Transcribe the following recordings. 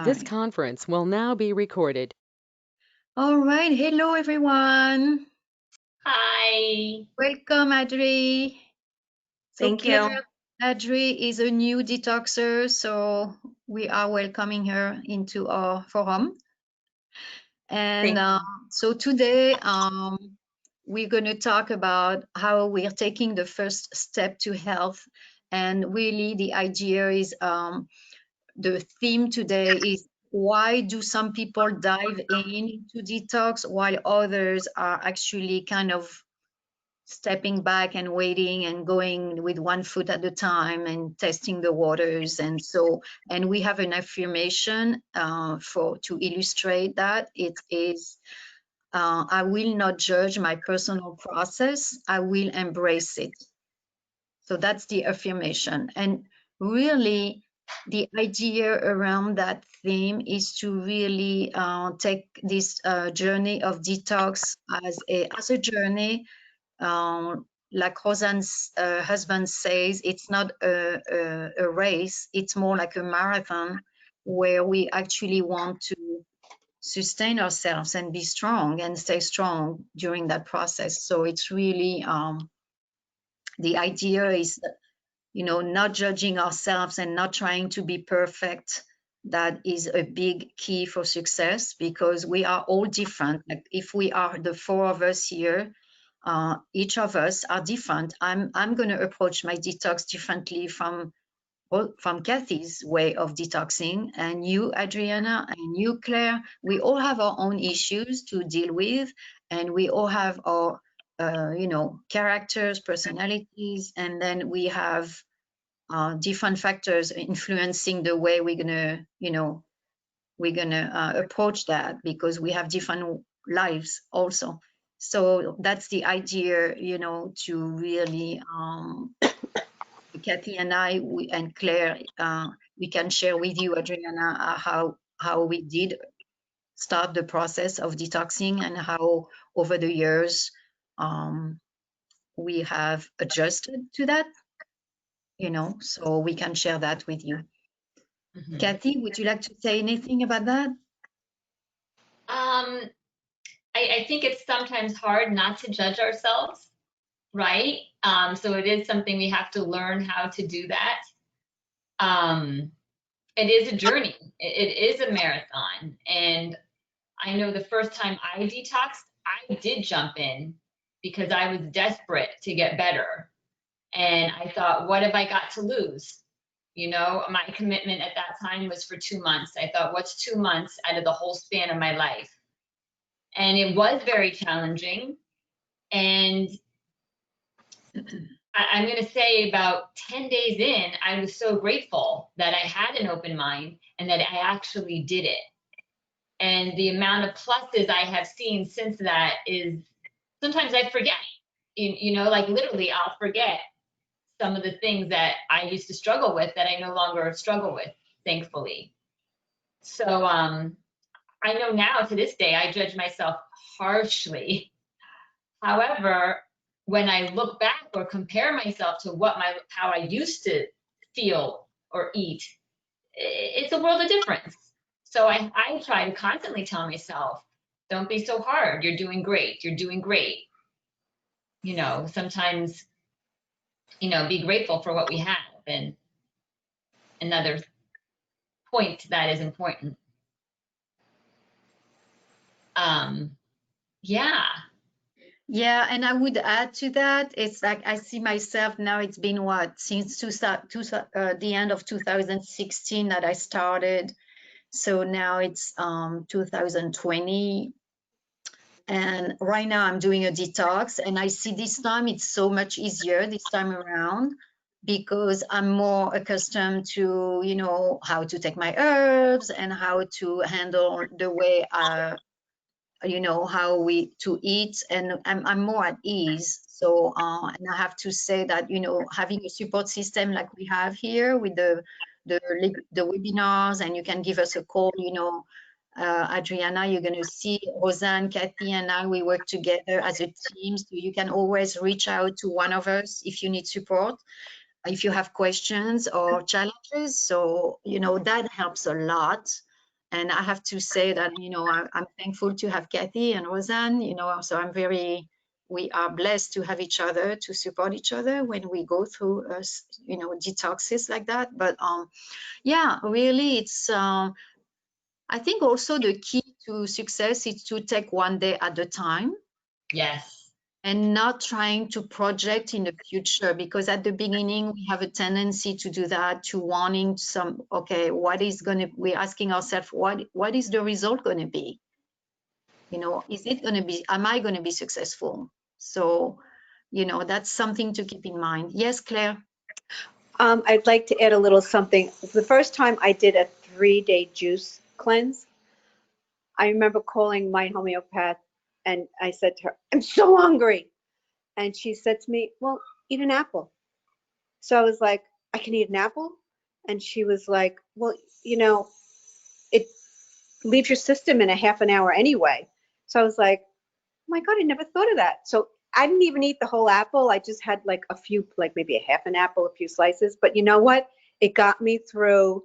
This conference will now be recorded. All right. Hello, everyone. Hi. Welcome, Adri. Thank you. Adri is a new detoxer, so we are welcoming her into our forum. And so today, we're going to talk about how we're taking the first step to health. And really, the idea is the theme today is why do some people dive into detox while others are actually kind of stepping back and waiting and going with one foot at a time and testing the waters. And so, and we have an affirmation to illustrate that. It is, I will not judge my personal process. I will embrace it. So that's the affirmation. And really, the idea around that theme is to really take this journey of detox as a journey. Like Rosanne's husband says, it's not a race, it's more like a marathon where we actually want to sustain ourselves and be strong and stay strong during that process. So it's really, the idea is, not judging ourselves and not trying to be perfect. That is a big key for success because we are all different. Like if we are the four of us here, each of us are different. I'm going to approach my detox differently from Kathy's way of detoxing, and you, Adriana, and you, Claire. We all have our own issues to deal with, and we all have our, characters, personalities, and then we have different factors influencing the way we're gonna, approach that because we have different lives also. So that's the idea, to really, Kathy and I, and Claire, we can share with you, Adriana, how we did start the process of detoxing and how over the years we have adjusted to that, so we can share that with you. Kathy, would you like to say anything about that? I think it's sometimes hard not to judge ourselves, right? So it is something we have to learn how to do that. It is a journey. It is a marathon. And I know the first time I detoxed, I did jump in because I was desperate to get better. And I thought, what have I got to lose? My commitment at that time was for 2 months. I thought, what's 2 months out of the whole span of my life? And it was very challenging. And I'm going to say about 10 days in, I was so grateful that I had an open mind and that I actually did it. And the amount of pluses I have seen since that is sometimes I forget, like literally I'll forget some of the things that I used to struggle with that I no longer struggle with, thankfully. So I know now to this day, I judge myself harshly. However, when I look back or compare myself to how I used to feel or eat, it's a world of difference. So I try to constantly tell myself, don't be so hard. You're doing great. You're doing great. Sometimes, be grateful for what we have. And another point that is important. Yeah. Yeah, and I would add to that, it's like I see myself now, it's been since the end of 2016 that I started. So now it's 2020. And right now I'm doing a detox, and I see this time it's so much easier this time around because I'm more accustomed to, how to take my herbs and how to handle the way how to eat, and I'm more at ease. So and I have to say that having a support system like we have here with the webinars, and you can give us a call, Adriana, you're going to see Rosanne, Kathy, and I, we work together as a team, so you can always reach out to one of us if you need support, if you have questions or challenges. So that helps a lot. And I have to say that, you know, I'm thankful to have Kathy and Roseanne, you know, so we are blessed to have each other, to support each other when we go through, you know, detoxes like that. But yeah, really, it's, I think also the key to success is to take one day at a time. Yes. And not trying to project in the future, because at the beginning we have a tendency to do that, to wanting some, okay, we're asking ourselves, what is the result going to be? You know, am I going to be successful? So, you know, that's something to keep in mind. Yes, Claire? I'd like to add a little something. The first time I did a 3-day juice cleanse, I remember calling my homeopath and I said to her, I'm so hungry. And she said to me, well, eat an apple. So I was like, I can eat an apple? And she was like, well, you know, it leaves your system in a half an hour anyway. So I was like, oh my God, I never thought of that. So I didn't even eat the whole apple. I just had like a few, like maybe a half an apple, a few slices. But you know what? It got me through,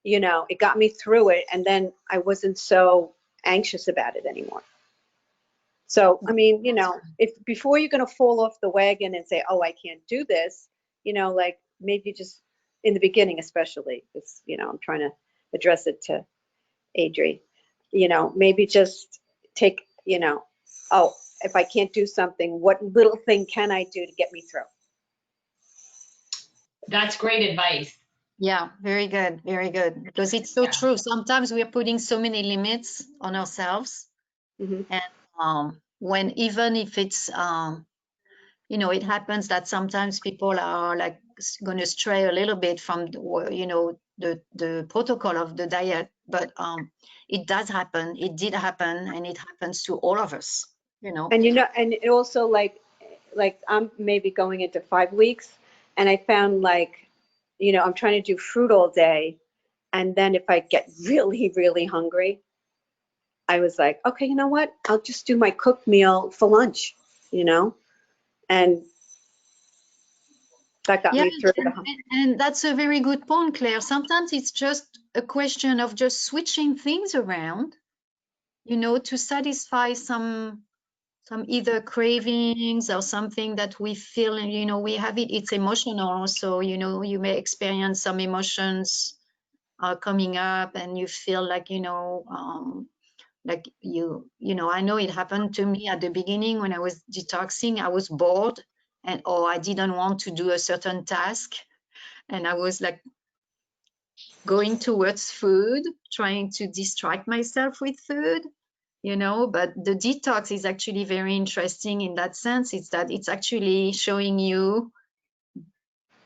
you know, it got me through it. And then I wasn't so anxious about it anymore. So, I mean, you know, if before you're going to fall off the wagon and say, oh, I can't do this, you know, like maybe just in the beginning, especially, it's, you know, I'm trying to address it to Adri, you know, maybe just take, you know, oh, if I can't do something, what little thing can I do to get me through? That's great advice. Yeah, very good, very good. Because it's so Yeah. true. Sometimes we are putting so many limits on ourselves. Mm-hmm. And when, even if it's, you know, it happens that sometimes people are like going to stray a little bit from, you know, the protocol of the diet, but it does happen. It did happen, and it happens to all of us, you know. And, you know, and it also like I'm maybe going into 5 weeks and I found like, you know, I'm trying to do fruit all day. And then if I get really, really hungry, I was like, okay, you know what? I'll just do my cooked meal for lunch, you know? And that got Yeah, me through the and that's a very good point, Claire. Sometimes it's just a question of just switching things around, you know, to satisfy some either cravings or something that we feel, you know, we have it, it's emotional. So, you know, you may experience some emotions coming up and you feel like, you know, like you know, I know it happened to me at the beginning when I was detoxing. I was bored or I didn't want to do a certain task. And I was like going towards food, trying to distract myself with food, you know. But the detox is actually very interesting in that sense. It's that it's actually showing you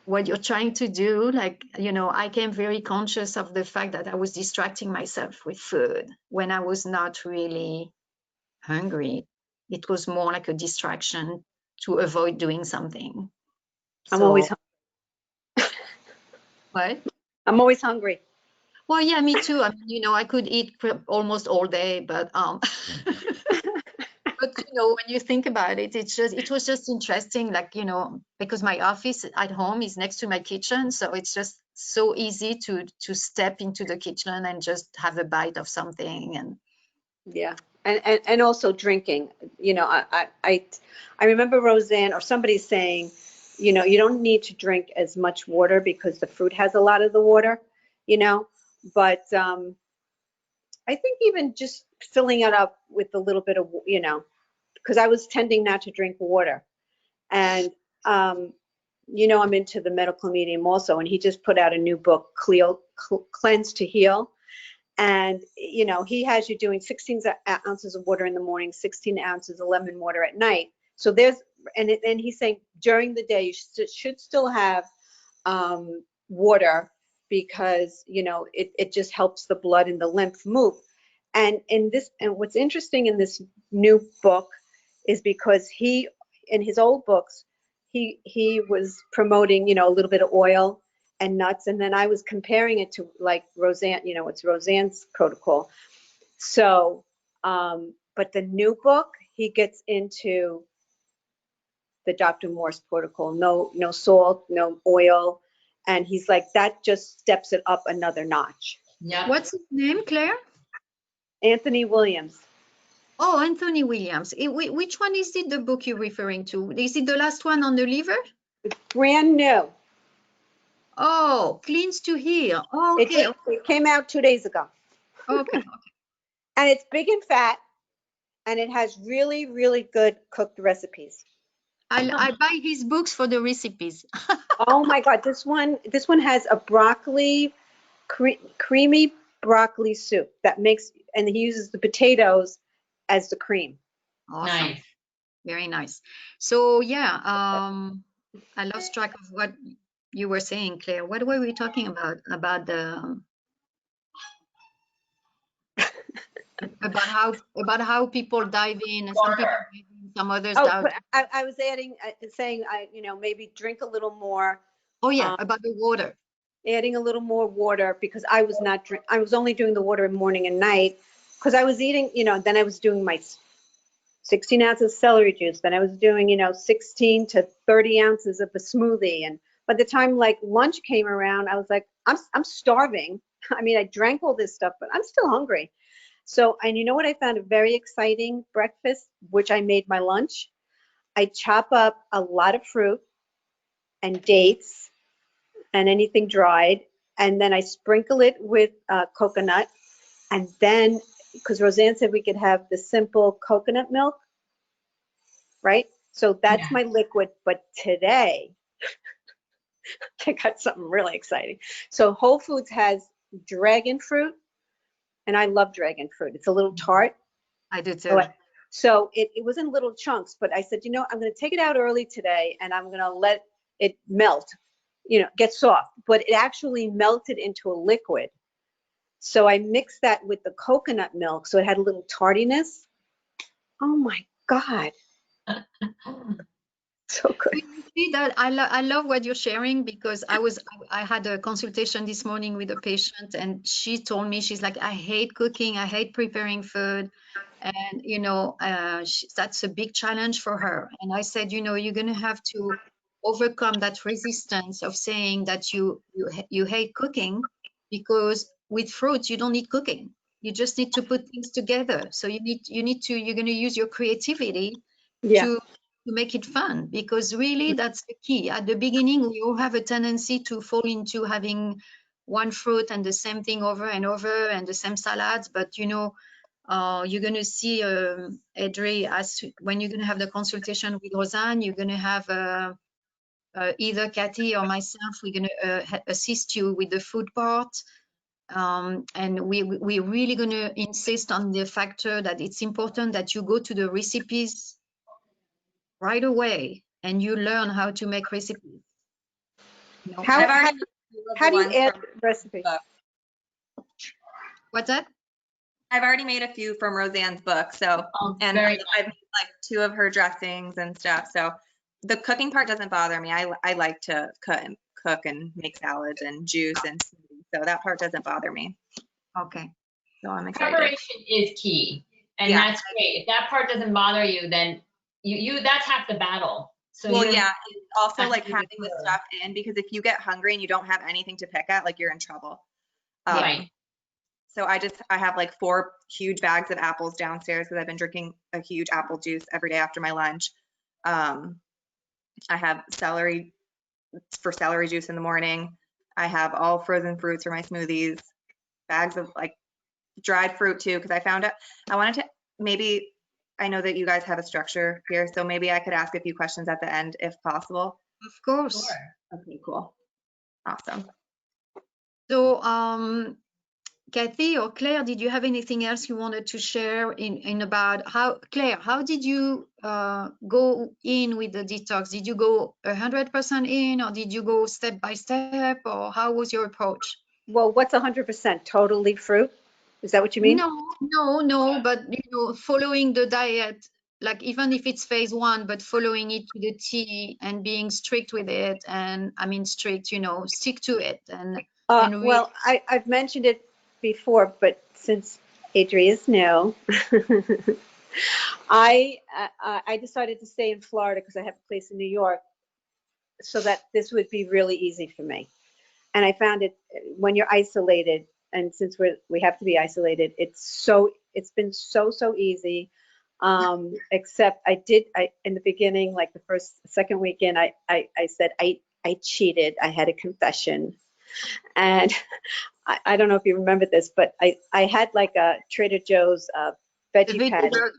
what you're trying to do. Like, you know, I came very conscious of the fact that I was distracting myself with food when I was not really hungry. It was more like a distraction to avoid doing something. I'm So, always what? I'm always hungry. Well, yeah, me too. I mean, you know, I could eat almost all day, but but you know, when you think about it, it was just interesting, like, you know, because my office at home is next to my kitchen, so it's just so easy to step into the kitchen and just have a bite of something. And Yeah. And also drinking, you know, I remember Roseanne or somebody saying, you know, you don't need to drink as much water because the fruit has a lot of the water, you know, but I think even just filling it up with a little bit of, you know, because I was tending not to drink water. And, you know, I'm into the medical medium also, and he just put out a new book, Cleanse to Heal. And, you know, he has you doing 16 ounces of water in the morning, 16 ounces of lemon water at night. So there's, and he's saying during the day, you should still have water because, you know, it just helps the blood and the lymph move. And what's interesting in this new book is because in his old books, he was promoting, you know, a little bit of oil and nuts. And then I was comparing it to like Roseanne, you know, it's Roseanne's protocol. So, but the new book, he gets into the Dr. Morse protocol, no salt, no oil. And he's like, that just steps it up another notch. Yeah. what's his name, Claire? Anthony Williams. Oh, Anthony Williams. Which one is it, the book you're referring to? Is it the last one on the liver? It's brand new. Oh, Cleans to Heal. Oh, okay. It came out 2 days ago. Okay. And it's big and fat, and it has really, really good cooked recipes. I buy his books for the recipes. Oh my God, this one has a broccoli, creamy broccoli soup that makes, and he uses the potatoes as the cream. Awesome. Nice. Very nice. So yeah, I lost track of what you were saying, Claire. What were we talking about? About the about how people dive in, and some people dive in, some others Oh, dive. but I was saying, maybe drink a little more. Oh yeah, about the water. Adding a little more water, because I was only doing the water morning and night, because I was eating, then I was doing my 16 ounces of celery juice, then I was doing 16 to 30 ounces of the smoothie, and by the time like lunch came around, I was like, I'm starving. I mean, I drank all this stuff, but I'm still hungry. So, and you know what I found a very exciting breakfast, which I made my lunch? I chop up a lot of fruit and dates and anything dried, and then I sprinkle it with coconut, and then, because Roseanne said we could have the simple coconut milk, right? So that's my liquid. But today, I got something really exciting. So Whole Foods has dragon fruit, and I love dragon fruit. It's a little tart. I do too. So it was in little chunks, but I said, I'm going to take it out early today, and I'm going to let it melt, get soft. But it actually melted into a liquid. So I mixed that with the coconut milk, so it had a little tardiness. Oh my God. So good. You see that I love what you're sharing, because I had a consultation this morning with a patient, and she told me, she's like, I hate cooking, I hate preparing food, and that's a big challenge for her. And I said, you're gonna have to overcome that resistance of saying that you hate cooking, because with fruits you don't need cooking, you just need to put things together. So you're gonna use your creativity to make it fun, because really that's the key. At the beginning, we all have a tendency to fall into having one fruit and the same thing over and over and the same salads. But you're going to see, Edri, when you're going to have the consultation with Roseanne, you're going to have either Kathy or myself, we're going to assist you with the food part. And we're really going to insist on the factor that it's important that you go to the recipes right away and you learn how to make recipes. How do you add recipes? What's that? I've already made a few from Roseanne's book. So, and I've made like 2 of her dressings and stuff. So the cooking part doesn't bother me. I like to cook and make salads and juice and smoothies. So that part doesn't bother me. Okay. So I'm excited. Preparation is key. And that's great. If that part doesn't bother you, then that's half the battle. So well, yeah, it's also like having the stuff in, because if you get hungry and you don't have anything to pick at, like you're in trouble. Right. So I have like 4 huge bags of apples downstairs, because I've been drinking a huge apple juice every day after my lunch. I have celery for celery juice in the morning. I have all frozen fruits for my smoothies, bags of like dried fruit too, because I found out I wanted to maybe, I know that you guys have a structure here, so maybe I could ask a few questions at the end if possible. Of course. Sure. Okay, cool. Awesome. So, Kathy or Claire, did you have anything else you wanted to share in about Claire, how did you go in with the detox? Did you go 100% in, or did you go step by step, or how was your approach? Well, what's 100%? Totally fruit? Is that what you mean? No, but following the diet, like even if it's phase 1, but following it to the T and being strict with it, and I mean strict, stick to it. And well, I've mentioned it before, but since Adri is new, I decided to stay in Florida because I have a place in New York, so that this would be really easy for me. And I found it when you're isolated, and since we have to be isolated, it's so It's been so easy. Except I in the beginning, like the second weekend, I said I cheated. I had a confession. And I don't know if you remember this, but I had like a Trader Joe's The veggie veggie patty, burger.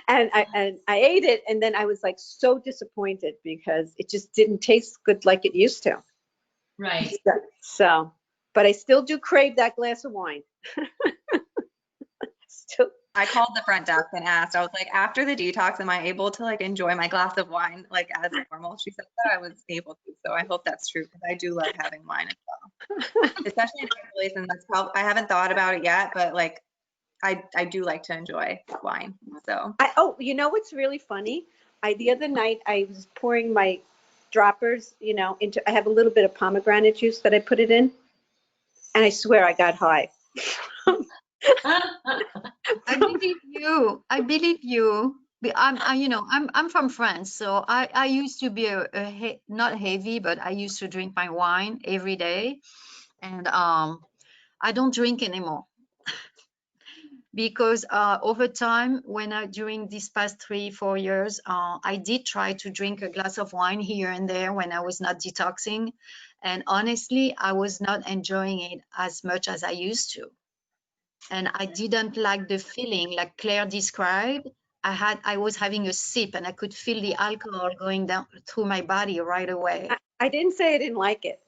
and I ate it, and then I was like so disappointed because it just didn't taste good like it used to. Right. So, but I still do crave that glass of wine. Still, I called the front desk and asked, I was like, after the detox, am I able to like enjoy my glass of wine like as normal? She said that I was able to. So I hope that's true because I do love having wine as well. Especially in isolation. That's probably, I haven't thought about it yet, but like I do like to enjoy wine. So oh, you know what's really funny? The other night I was pouring my droppers, into, I have a little bit of pomegranate juice that I put it in, and I swear I got high. I believe you. I believe you. I'm from France, so I used to be not heavy, but I used to drink my wine every day, and I don't drink anymore because over time, during these past 3-4 years, I did try to drink a glass of wine here and there when I was not detoxing, and honestly, I was not enjoying it as much as I used to. And I didn't like the feeling like Claire described. I was having a sip and I could feel the alcohol going down through my body right away. I didn't say I didn't like it.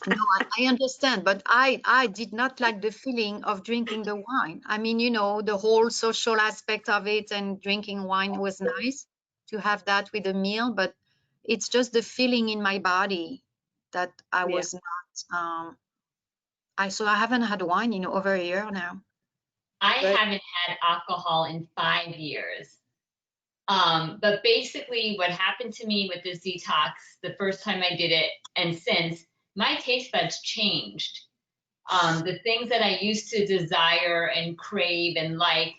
No, I understand, but I did not like the feeling of drinking the wine. I mean, the whole social aspect of it, and drinking wine was nice to have that with a meal, but it's just the feeling in my body that I Yeah. was not. So I haven't had wine in over a year now. I Good. haven't had alcohol in 5 years. But basically what happened to me with this detox, the first time I did it and since, my taste buds changed. The things that I used to desire and crave and like,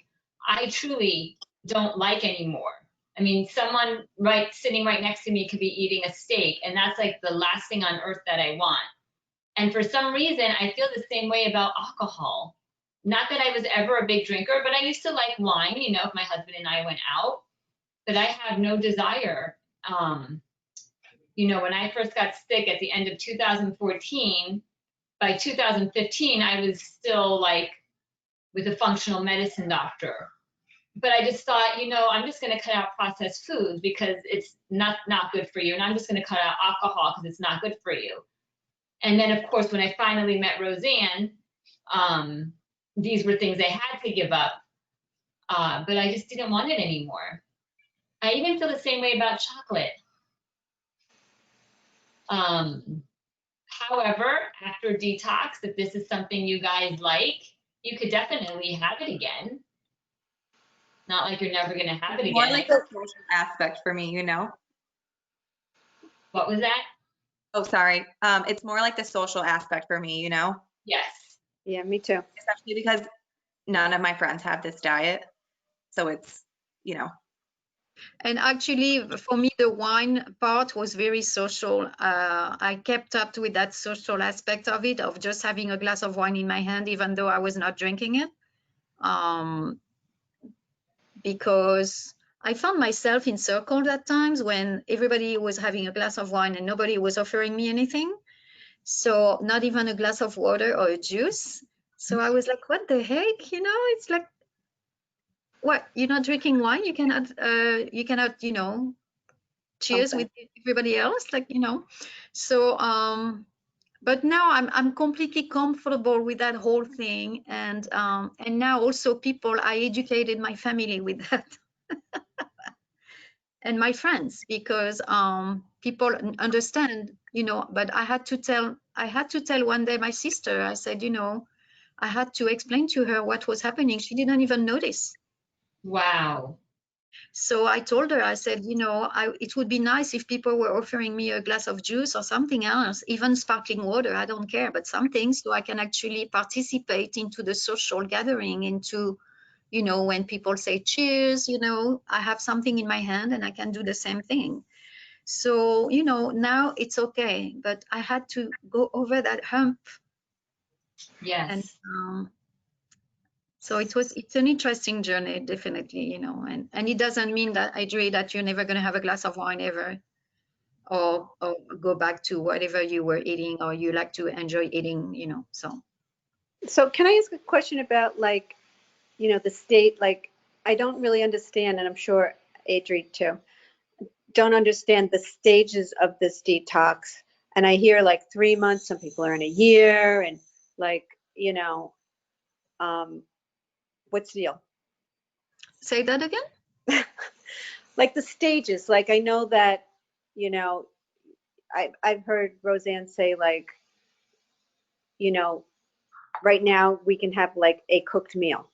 I truly don't like anymore. I mean, someone sitting right next to me could be eating a steak, and that's like the last thing on earth that I want. And for some reason, I feel the same way about alcohol. Not that I was ever a big drinker, but I used to like wine, if my husband and I went out, but I have no desire. When I first got sick at the end of 2014, by 2015, I was still like with a functional medicine doctor. But I just thought, I'm just going to cut out processed foods because it's not good for you. And I'm just going to cut out alcohol because it's not good for you. And then, of course, when I finally met Roseanne, these were things I had to give up. But I just didn't want it anymore. I even feel the same way about chocolate. However, after detox, if this is something you guys like, you could definitely have it again. Not like you're never going to have it again. more like the social aspect for me, What was that? Oh, sorry. It's more like the social aspect for me, Yes. Yeah, me too. especially because none of my friends have this diet. So it's, And actually, for me, the wine part was very social. I kept up with that social aspect of it, of just having a glass of wine in my hand, even though I was not drinking it. Because I found myself in circles at times when everybody was having a glass of wine and nobody was offering me anything. So not even a glass of water or a juice. So I was like, what the heck? It's like, what? You're not drinking wine? You cannot, cheers Something. with everybody else, So, but now I'm completely comfortable with that whole thing, and now also I educated my family with that. And my friends, because people understand, but I had to tell one day my sister, I said, I had to explain to her what was happening. She didn't even notice. Wow. So I told her, I said, it would be nice if people were offering me a glass of juice or something else, even sparkling water, I don't care, but something, so I can actually participate into the social gathering, into, when people say cheers, I have something in my hand and I can do the same thing. So, now it's okay, but I had to go over that hump Yes. And so it's an interesting journey, definitely, you know, and it doesn't mean that, Adri, that you're never going to have a glass of wine ever, or go back to whatever you were eating or you like to enjoy eating, you know. So can I ask a question about, like, you know, the state, like, I don't really understand, and I'm sure Adri too, don't understand the stages of this detox. And I hear like 3 months, some people are in a year, and like, you know, what's the deal? Say that again? Like the stages, like I know that, you know, I've heard Roseanne say, like, you know, right now we can have like a cooked meal.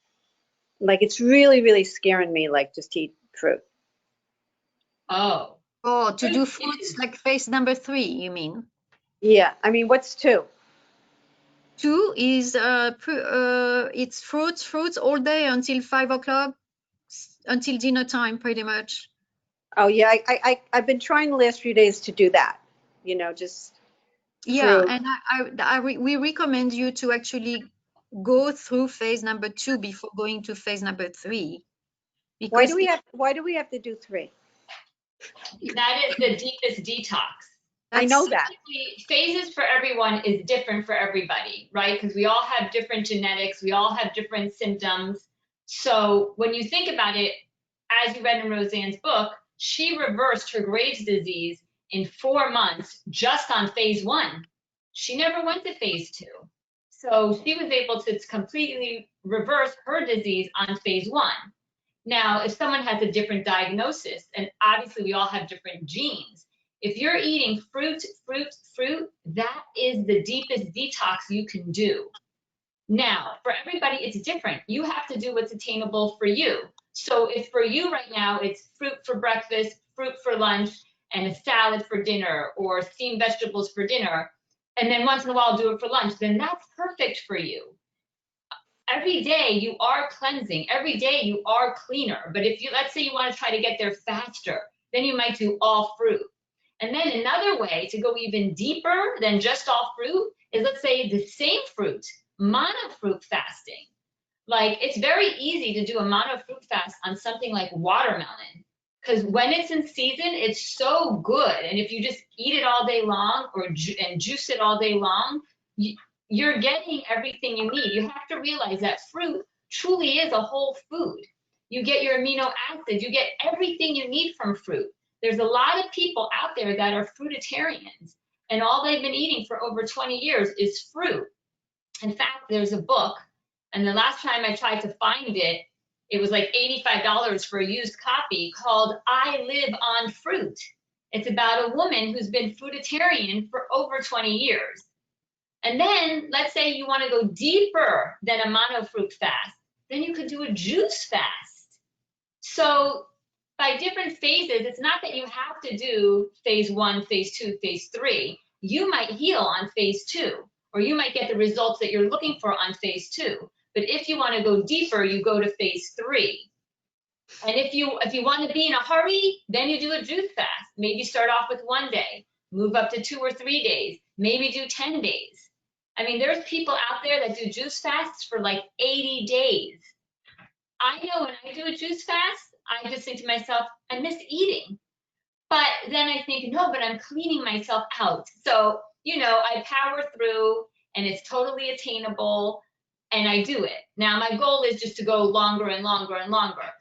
Like it's really, really scaring me, like just to eat fruit. Oh. Oh, to It do is. fruits like phase number 3, you mean? Yeah, I mean, what's 2? 2 is it's fruits all day until 5 o'clock, until dinner time, pretty much. Oh yeah, I've been trying the last few days to do that, you know, just Yeah, fruit. and we recommend you to actually go through phase number 2 before going to phase number 3, Why because do we have to do 3? That is the deepest detox. I know that's that. Basically, phases for everyone is different for everybody, right? Because we all have different genetics, we all have different symptoms. So when you think about it, as you read in Roseanne's book, she reversed her Graves' disease in 4 months just on phase 1. She never went to phase 2. So she was able to completely reverse her disease on phase 1. Now, if someone has a different diagnosis, and obviously we all have different genes, if you're eating fruit, that is the deepest detox you can do. Now, for everybody, it's different. You have to do what's attainable for you. So if for you right now, it's fruit for breakfast, fruit for lunch, and a salad for dinner, or steamed vegetables for dinner, and then once in a while do it for lunch, then that's perfect for you. Every day you are cleansing, every day you are cleaner. But if you, let's say you want to try to get there faster, then you might do all fruit. And then another way to go even deeper than just all fruit is, let's say, the same fruit, monofruit fasting. Like, it's very easy to do a monofruit fast on something like watermelon, because when it's in season, it's so good. And if you just eat it all day long, or and juice it all day long, you're getting everything you need. You have to realize that fruit truly is a whole food. You get your amino acids, you get everything you need from fruit. There's a lot of people out there that are fruitarians, and all they've been eating for over 20 years is fruit. In fact, there's a book, and the last time I tried to find it, it was like $85 for a used copy, called I Live on Fruit. It's about a woman who's been fruitarian for over 20 years. And then let's say you want to go deeper than a monofruit fast, then you could do a juice fast. So by different phases, it's not that you have to do phase 1, phase 2, phase 3. You might heal on phase 2, or you might get the results that you're looking for on phase 2. But if you want to go deeper, you go to phase 3. And if you want to be in a hurry, then you do a juice fast. Maybe start off with 1 day, move up to 2 or 3 days, maybe do 10 days. I mean, there's people out there that do juice fasts for like 80 days. I know when I do a juice fast, I just think to myself, I miss eating. But then I think, no, but I'm cleaning myself out. So, you know, I power through, and it's totally attainable, and I do it. Now, my goal is just to go longer and longer and longer.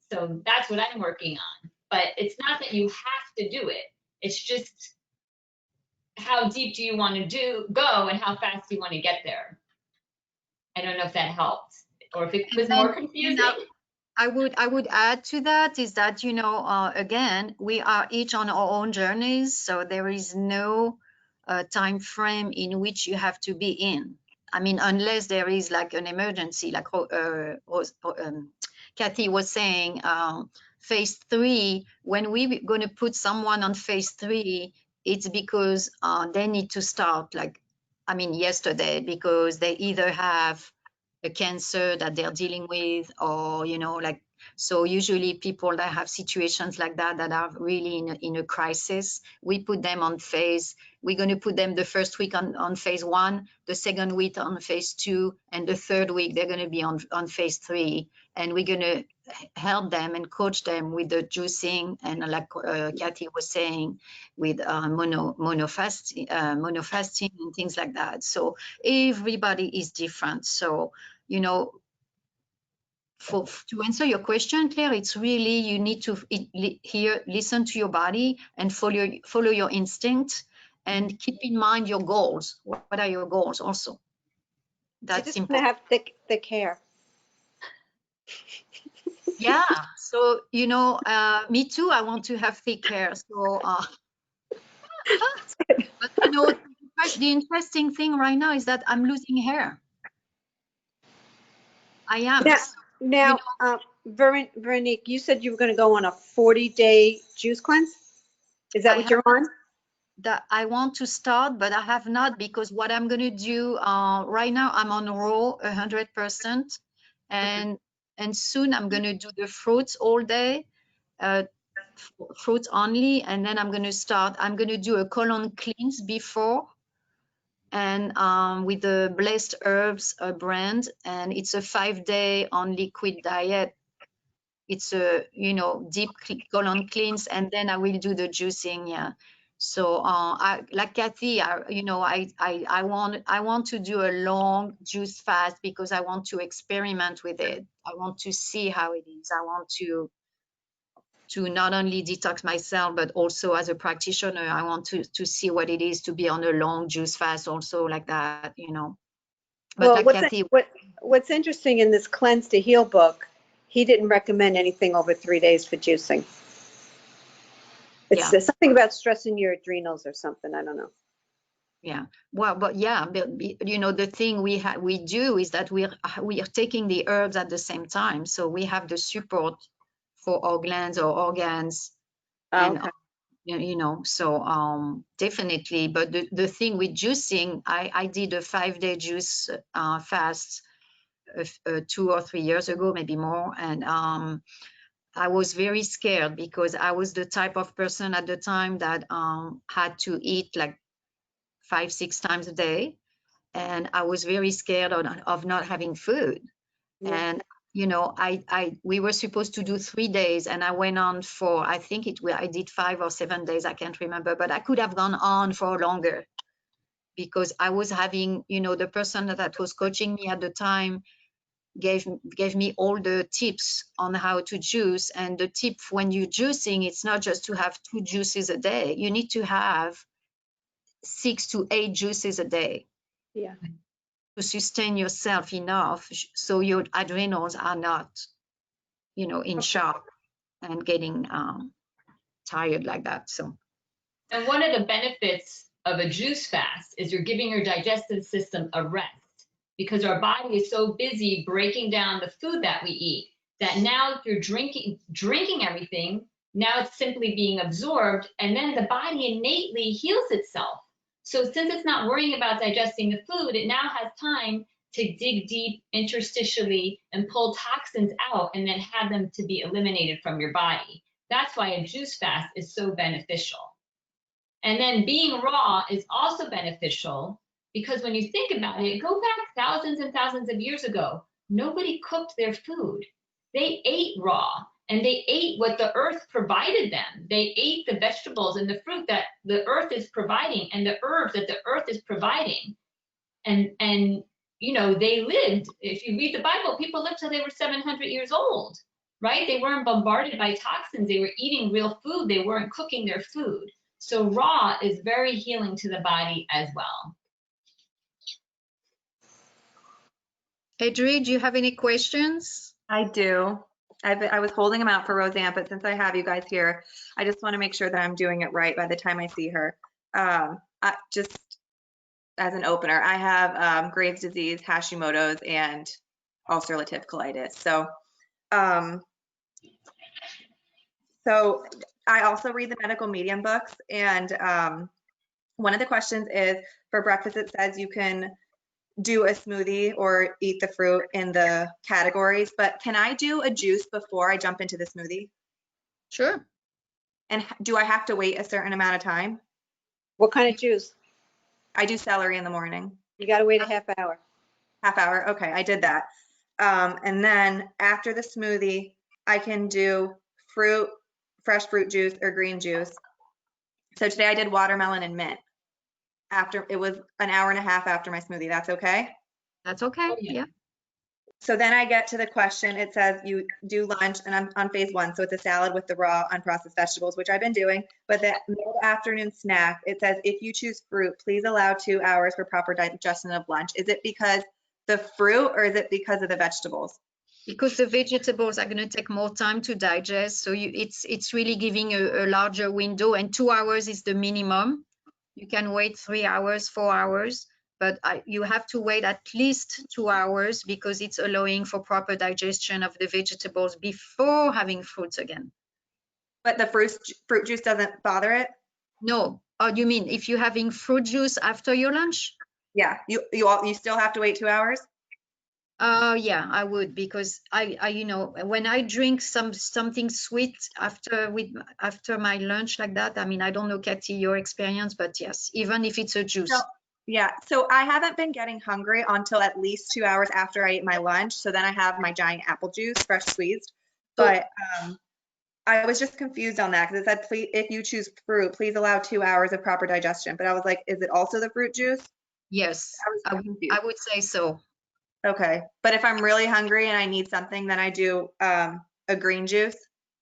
So that's what I'm working on. But it's not that you have to do it. It's just, how deep do you want to go, and how fast do you want to get there? I don't know if that helped, or if it was more confusing. I would add to that is that, you know, again, we are each on our own journeys, so there is no time frame in which you have to be in. I mean, unless there is like an emergency, like Kathy was saying, phase 3, when we're going to put someone on phase 3, it's because they need to start, like, I mean, yesterday, because they either have a cancer that they're dealing with, or, you know, like, so usually people that have situations like that, that are really in a crisis, we put them on phase. We're going to put them the first week on phase 1, the second week on phase 2, and the third week they're going to be on phase 3. And we're going to help them and coach them with the juicing, and like Kathy was saying, with monofasting and things like that. So everybody is different. So, you know, to answer your question, Claire, it's really, you need to listen to your body and follow your instinct, and keep in mind your goals. What are your goals also? I That's just want to important. have thick hair. Yeah. So, you know, me too. I want to have thick hair. So, but you know, the interesting thing right now is that I'm losing hair. I am. Now, So, you now, know, Veronique, you said you were going to go on a 40-day juice cleanse. Is that I what you're on? that I want to start, but I have not, because what I'm going to do right now, I'm on raw 100%, and soon I'm going to do the fruits all day, fruits only, and then I'm going to do a colon cleanse before, and with the Blessed Herbs brand, and it's a 5-day on liquid diet. It's a, you know, deep colon cleanse, and then I will do the juicing. Yeah. So I, like Kathy, you know, I want to do a long juice fast, because I want to experiment with it. I want to see how it is. I want to not only detox myself, but also as a practitioner, I want to see what it is to be on a long juice fast also, like that, you know. But Well, like Kathy, what's interesting in this Cleanse to Heal book, he didn't recommend anything over 3 days for juicing. It's yeah. something about stressing your adrenals or something. I don't know. Yeah, well, but yeah, you know, the thing we do is that we are taking the herbs at the same time, so we have the support for our glands or organs, and Okay. you know, so definitely. But the thing with juicing, I did a 5-day juice fast 2 or 3 years ago, maybe more, and I was very scared, because I was the type of person at the time that had to eat like 5-6 times a day, and I was very scared of not having food. Yeah. And you know, we were supposed to do 3 days, and I went on for, I think I did 5 or 7 days, I can't remember, but I could have gone on for longer, because I was having, you know, the person that was coaching me at the time gave me all the tips on how to juice. And the tip when you're juicing, it's not just to have 2 juices a day. You need to have 6 to 8 juices a day. Yeah. To sustain yourself enough so your adrenals are not, you know, in shock and getting tired like that. So, And one of the benefits of a juice fast is you're giving your digestive system a rest, because our body is so busy breaking down the food that we eat that now if you're drinking everything, now it's simply being absorbed, and then the body innately heals itself. So since it's not worrying about digesting the food, it now has time to dig deep interstitially and pull toxins out, and then have them to be eliminated from your body. That's why a juice fast is so beneficial. And then being raw is also beneficial, because when you think about it, go back thousands and thousands of years ago, nobody cooked their food. They ate raw, and they ate what the earth provided them. They ate the vegetables and the fruit that the earth is providing, and the herbs that the earth is providing. And you know, they lived, if you read the Bible, people lived till they were 700 years old, right? They weren't bombarded by toxins. They were eating real food. They weren't cooking their food. So raw is very healing to the body as well. Adri, do you have any questions? I do. I was holding them out for Roseanne, but since I have you guys here, I just want to make sure that I'm doing it right by the time I see her. Just as an opener, I have Graves' disease, Hashimoto's, and ulcerative colitis. So I also read the medical medium books, and one of the questions is, for breakfast, it says you can do a smoothie or eat the fruit in the categories, but can I do a juice before I jump into the smoothie? Sure. And do I have to wait a certain amount of time? What kind of juice? I do celery in the morning. You got to wait a half hour. Half hour. Okay, I did that. And then after the smoothie, I can do fruit, fresh fruit juice or green juice. So today I did watermelon and mint. After it was an hour and a half after my smoothie. That's okay? That's okay. Oh, yeah. Yeah. So then I get to the question. It says you do lunch, and I'm on phase 1. So it's a salad with the raw unprocessed vegetables, which I've been doing. But the middle afternoon snack, it says if you choose fruit, please allow 2 hours for proper digestion of lunch. Is it because the fruit or is it because of the vegetables? Because the vegetables are going to take more time to digest, so it's really giving a larger window, and 2 hours is the minimum. You can wait 3 hours, 4 hours, but you have to wait at least 2 hours because it's allowing for proper digestion of the vegetables before having fruits again. But the fruit juice doesn't bother it? No. Oh, you mean if you're having fruit juice after your lunch? Yeah, you still have to wait 2 hours? Yeah, I would, because I you know, when I drink something sweet after my lunch like that, I mean, I don't know, Katie, your experience, but yes, even if it's a juice. So, yeah, so I haven't been getting hungry until at least 2 hours after I ate my lunch. So then I have my giant apple juice, fresh squeezed. But I was just confused on that because it said, please, if you choose fruit, please allow 2 hours of proper digestion. But I was like, is it also the fruit juice? Yes, I was confused. I would say so. Okay, but if I'm really hungry and I need something, then I do a green juice.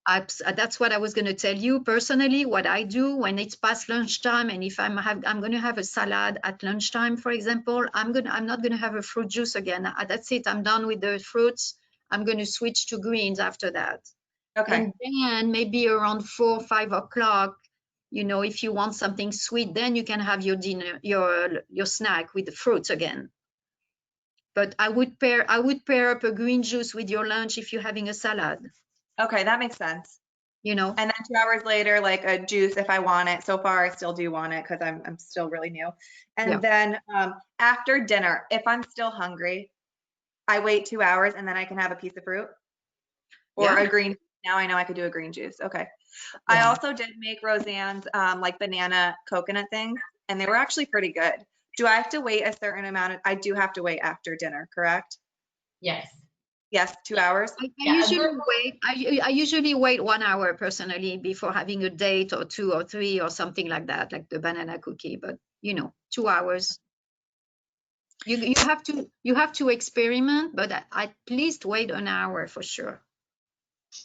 That's what I was going to tell you. Personally, what I do when it's past lunchtime, and if I'm going to have a salad at lunchtime, for example, I'm not going to have a fruit juice again. That's it. I'm done with the fruits. I'm going to switch to greens after that. Okay. And then maybe around 4 or 5 o'clock, you know, if you want something sweet, then you can have your dinner, your snack with the fruits again. But I would pair up a green juice with your lunch if you're having a salad. Okay, that makes sense. You know. And then 2 hours later, like a juice if I want it. So far, I still do want it because I'm still really new. And Yeah. then after dinner, if I'm still hungry, I wait 2 hours and then I can have a piece of fruit or Yeah. a green. Now I know I could do a green juice. Okay. I Yeah. also did make Roseanne's like banana coconut things, and they were actually pretty good. Do I have to wait a certain amount of? I do have to wait after dinner, correct? Yes. Yes, 2 hours. I Yeah, usually wait. I usually wait 1 hour personally before having a date or 2 or 3 or something like that, like the banana cookie. But you know, 2 hours. You have to experiment, but at least wait an hour for sure.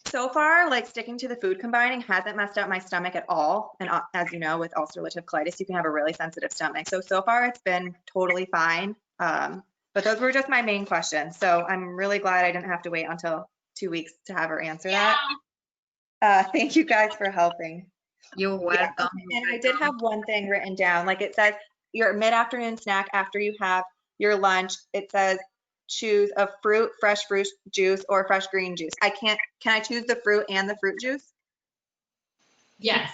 So far, like sticking to the food combining hasn't messed up my stomach at all. And as you know, with ulcerative colitis, you can have a really sensitive stomach. So far it's been totally fine. But those were just my main questions. So I'm really glad I didn't have to wait until 2 weeks to have her answer that. Thank you guys for helping. You're Yeah, welcome. okay. And I did have one thing written down. Like it says your mid-afternoon snack after you have your lunch, it says choose a fruit, fresh fruit juice or fresh green juice. Can I choose the fruit and the fruit juice? Yes.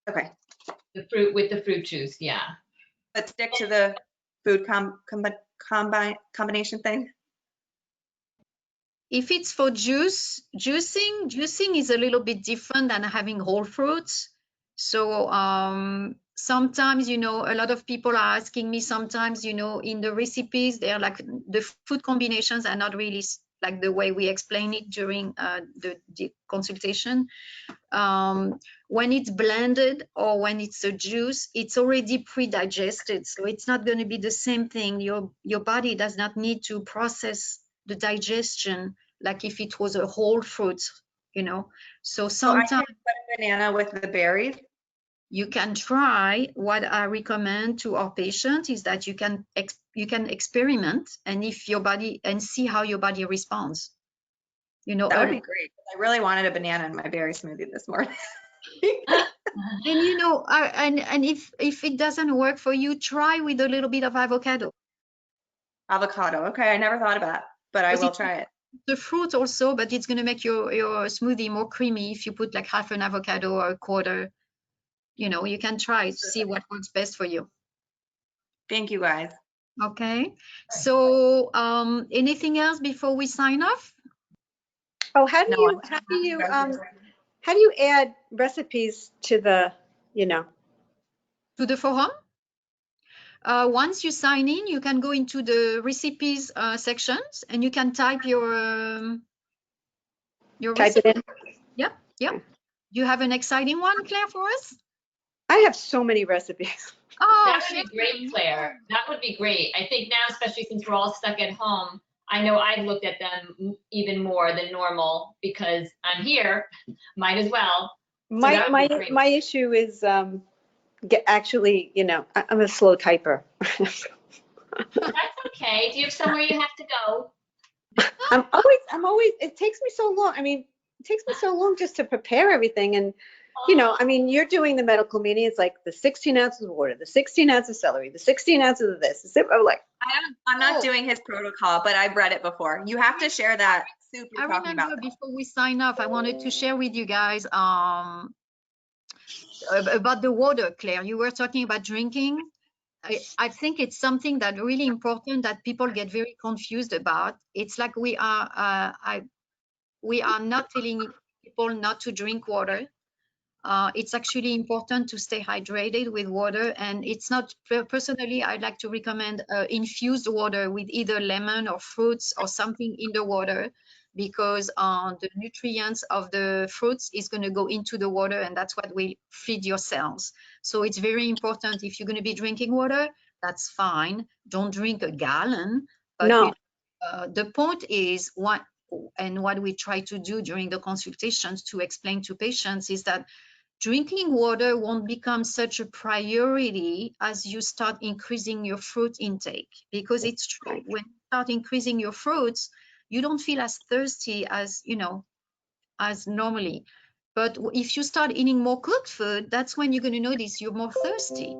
Okay. The fruit with the fruit juice. Yeah. But stick to the food combination thing. If it's for juicing is a little bit different than having whole fruits. So sometimes, you know, a lot of people are asking me sometimes, you know, in the recipes, they're like the food combinations are not really like the way we explain it during the consultation. When it's blended or when it's a juice, it's already pre-digested. So it's not going to be the same thing. Your body does not need to process the digestion like if it was a whole fruit, you know. So sometimes I can put a banana with the berries. you can try. What I recommend to our patients is that you can experiment and if your body and see how your body responds. You know, That would be great. I really wanted a banana in my berry smoothie this morning. and you know, and if it doesn't work for you, try with a little bit of avocado. Avocado. Okay, I never thought of that, but I will try it. The fruit also, but it's going to make your smoothie more creamy if you put like half an avocado or a quarter. You know, you can try to see what works best for you. Thank you guys. Okay. So anything else before we sign off? Oh, how do No, you, I'm how do you, happy. how do you add recipes to the, you know? To the forum? Once you sign in, you can go into the recipes sections and you can type your Type it recipe. in? Yep, yep. You have an exciting one, Claire, for us? I have so many recipes. Oh, That would share be great, them. Claire. That would be great. I think now, especially since we're all stuck at home, I know I've looked at them even more than normal because I'm here. Might as well. So My, that would my, be great. my issue is, actually, you know, I'm a slow typer. That's okay. Do you have somewhere you have to go? I'm always, it takes me so long. I mean, it takes me so long just to prepare everything. And, you know, I mean, you're doing the medical meeting. It's like the 16 ounces of water, the 16 ounces of celery, the 16 ounces of this. I'm like, I'm not Oh. doing his protocol, but I've read it before. You have to share that soup I you're talking remember about. before we sign off, I wanted to share with you guys about the water, Claire. You were talking about drinking. I think it's something that really important that people get very confused about. It's like we are not telling people not to drink water. It's actually important to stay hydrated with water, and it's not personally. I'd like to recommend infused water with either lemon or fruits or something in the water, because the nutrients of the fruits is going to go into the water, and that's what will feed your cells. So it's very important. If you're going to be drinking water, that's fine. Don't drink a gallon, but no. the point is what we try to do during the consultations to explain to patients is that drinking water won't become such a priority as you start increasing your fruit intake, because it's true, when you start increasing your fruits, you don't feel as thirsty as, you know, as normally. But if you start eating more cooked food, that's when you're going to notice you're more thirsty.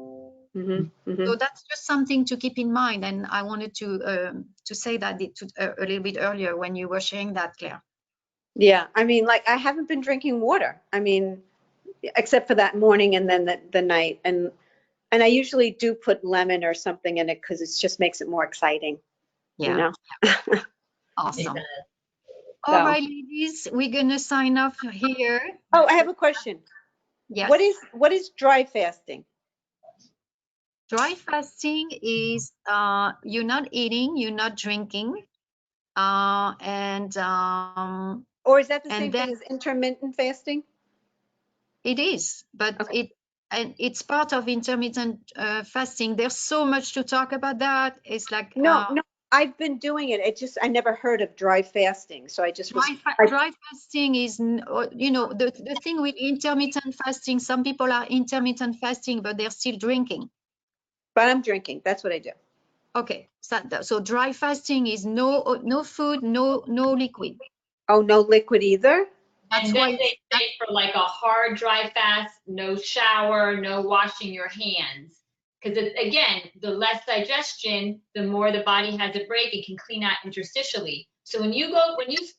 So that's just something to keep in mind. And I wanted to say that a little bit earlier when you were sharing that, Claire. Yeah. I mean, like, I haven't been drinking water. I mean, except for that morning and then the night. And I usually do put lemon or something in it because it just makes it more exciting, you know? Awesome. It All So- right, ladies, we're going to sign off here. Oh, I have a question. Yes. What is dry fasting? Dry fasting is you're not eating, you're not drinking, and Or is that the and same then thing as intermittent fasting? it is, but Okay. it's part of intermittent fasting. There's so much to talk about that. It's like No, I've been doing it. I never heard of dry fasting. So I just was, dry fasting is, you know, the thing with intermittent fasting. Some people are intermittent fasting, but they're still drinking. but I'm drinking. That's what I do. Okay, so dry fasting is no food, no liquid. Oh, no liquid either? That's And then why they say for like a hard dry fast, no shower, no washing your hands. Because again, the less digestion, the more the body has a break and can clean out interstitially. So when you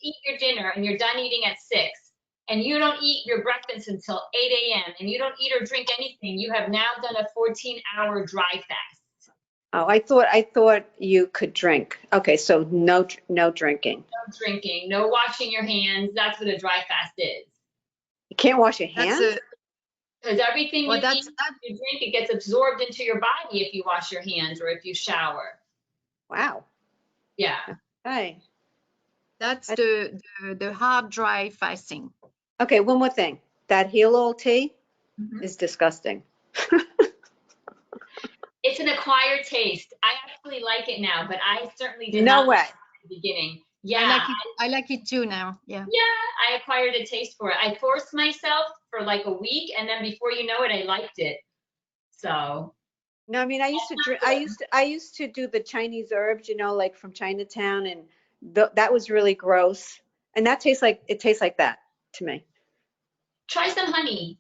eat your dinner and you're done eating at 6, and you don't eat your breakfast until 8 a.m. and you don't eat or drink anything, you have now done a 14-hour dry fast. Oh, I thought you could drink. Okay, so no drinking. No drinking, no washing your hands. That's what a dry fast is. You can't wash your that's hands? Because everything well, you eat, you drink, it gets absorbed into your body if you wash your hands or if you shower. Wow. Yeah. Okay. that's the hard dry fasting. Okay, one more thing. That heel oil tea is disgusting. It's an acquired taste. I actually like it now, but I certainly did No not way. like it at the beginning. Yeah. I like it too now. Yeah. Yeah, I acquired a taste for it. I forced myself for like a week, and then before you know it, I liked it. So No, I mean, I used to drink, I used to do the Chinese herbs, you know, like from Chinatown, and that was really gross. And that it tastes like that to me. try some honey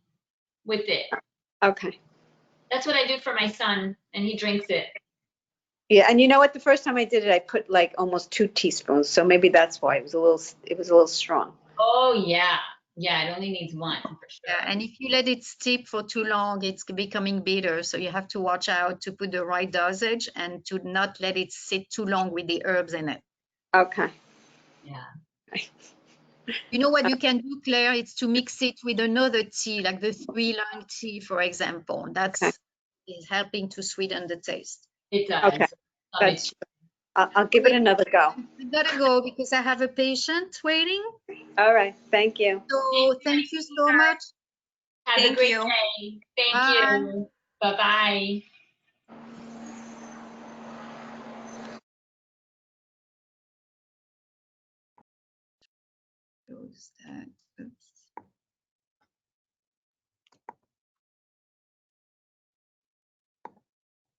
with it. Okay. That's what I do for my son, and he drinks it. Yeah, and you know what? The first time I did it, I put like almost 2 teaspoons. So maybe that's why it was a little strong. Oh yeah. Yeah, it only needs one for sure. Yeah, and if you let it steep for too long, it's becoming bitter. So you have to watch out to put the right dosage and to not let it sit too long with the herbs in it. Okay. Yeah. You know what you can do, Claire? It's to mix it with another tea, like the 3-Lung tea, for example. That's is helping to sweeten the taste. It does. Okay. That's, I'll give it another go. I gotta go because I have a patient waiting. All right. Thank you. So thank you so much. Have Thank a great you. day. Thank Bye. you. Bye-bye. Close that.